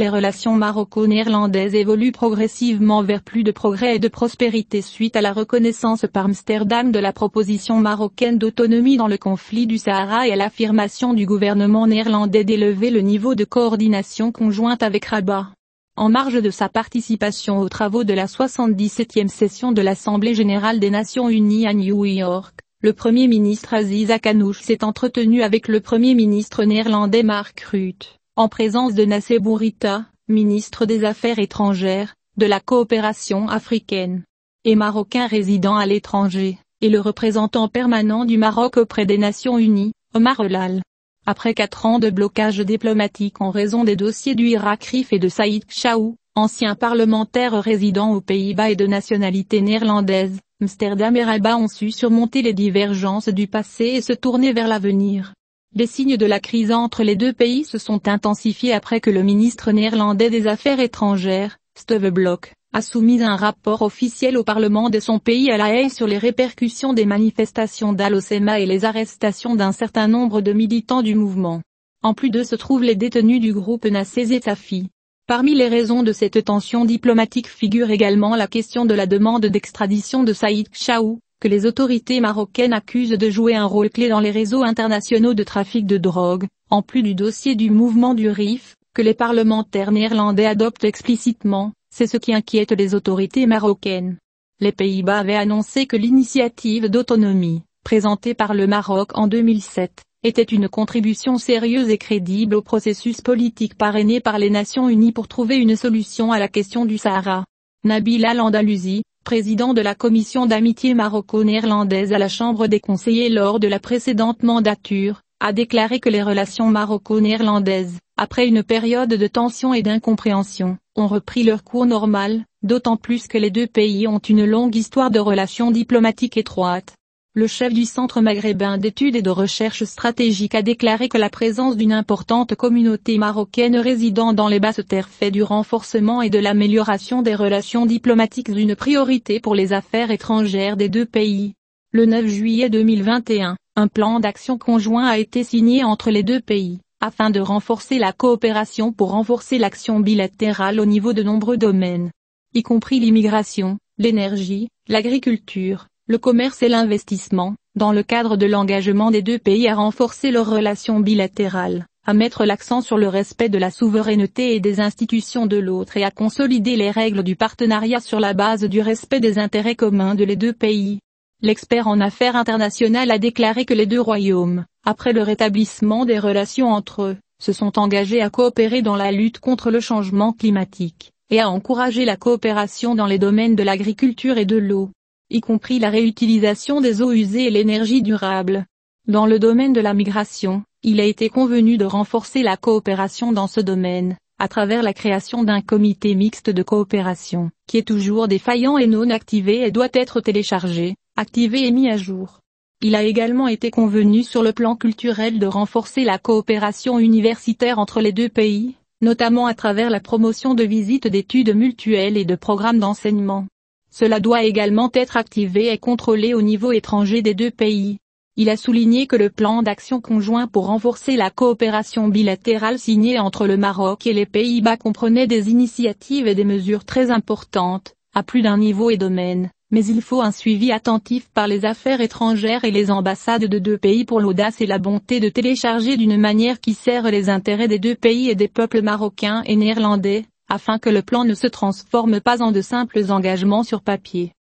les relations maroco-néerlandaises évoluent progressivement vers plus de progrès et de prospérité suite à la reconnaissance par Amsterdam de la proposition marocaine d'autonomie dans le conflit du Sahara et à l'affirmation du gouvernement néerlandais d'élever le niveau de coordination conjointe avec Rabat. En marge de sa participation aux travaux de la 77e session de l'Assemblée générale des Nations unies à New York, le Premier ministre Aziz Akanouche s'est entretenu avec le Premier ministre néerlandais Mark Rutte, en présence de Nassé Bourita, ministre des Affaires étrangères, de la coopération africaine et marocain résidant à l'étranger, et le représentant permanent du Maroc auprès des Nations unies, Omar Elal. Après 4 ans de blocage diplomatique en raison des dossiers du Irak Rif et de Saïd Chaou, ancien parlementaire résident aux Pays-Bas et de nationalité néerlandaise, Amsterdam et Rabat ont su surmonter les divergences du passé et se tourner vers l'avenir. Les signes de la crise entre les deux pays se sont intensifiés après que le ministre néerlandais des Affaires étrangères, Steve Blok, a soumis un rapport officiel au Parlement de son pays à La Haye sur les répercussions des manifestations d'Al-Hoceima et les arrestations d'un certain nombre de militants du mouvement. En plus d'eux se trouvent les détenus du groupe Nassez et Safi. Parmi les raisons de cette tension diplomatique figure également la question de la demande d'extradition de Saïd Chaou, que les autorités marocaines accusent de jouer un rôle clé dans les réseaux internationaux de trafic de drogue, en plus du dossier du mouvement du Rif, que les parlementaires néerlandais adoptent explicitement. C'est ce qui inquiète les autorités marocaines. Les Pays-Bas avaient annoncé que l'initiative d'autonomie, présentée par le Maroc en 2007, était une contribution sérieuse et crédible au processus politique parrainé par les Nations Unies pour trouver une solution à la question du Sahara. Nabil Al-Andalousi, président de la commission d'amitié maroco-néerlandaise à la Chambre des conseillers lors de la précédente mandature, a déclaré que les relations maroco-néerlandaises, après une période de tension et d'incompréhension, ont repris leur cours normal, d'autant plus que les deux pays ont une longue histoire de relations diplomatiques étroites. Le chef du Centre maghrébin d'études et de recherche stratégique a déclaré que la présence d'une importante communauté marocaine résidant dans les basses terres fait du renforcement et de l'amélioration des relations diplomatiques une priorité pour les affaires étrangères des deux pays. Le 9 juillet 2021, un plan d'action conjoint a été signé entre les deux pays, afin de renforcer la coopération pour renforcer l'action bilatérale au niveau de nombreux domaines, y compris l'immigration, l'énergie, l'agriculture, le commerce et l'investissement, dans le cadre de l'engagement des deux pays à renforcer leurs relations bilatérales, à mettre l'accent sur le respect de la souveraineté et des institutions de l'autre et à consolider les règles du partenariat sur la base du respect des intérêts communs de les deux pays. L'expert en affaires internationales a déclaré que les deux royaumes, après le rétablissement des relations entre eux, se sont engagés à coopérer dans la lutte contre le changement climatique, et à encourager la coopération dans les domaines de l'agriculture et de l'eau, y compris la réutilisation des eaux usées et l'énergie durable. Dans le domaine de la migration, il a été convenu de renforcer la coopération dans ce domaine, à travers la création d'un comité mixte de coopération, qui est toujours défaillant et non activé et doit être téléchargé, activé et mis à jour. Il a également été convenu sur le plan culturel de renforcer la coopération universitaire entre les deux pays, notamment à travers la promotion de visites d'études mutuelles et de programmes d'enseignement. Cela doit également être activé et contrôlé au niveau étranger des deux pays. Il a souligné que le plan d'action conjoint pour renforcer la coopération bilatérale signé entre le Maroc et les Pays-Bas comprenait des initiatives et des mesures très importantes, à plus d'un niveau et domaine, mais il faut un suivi attentif par les affaires étrangères et les ambassades de deux pays pour l'audace et la bonté de télécharger d'une manière qui sert les intérêts des deux pays et des peuples marocains et néerlandais, afin que le plan ne se transforme pas en de simples engagements sur papier.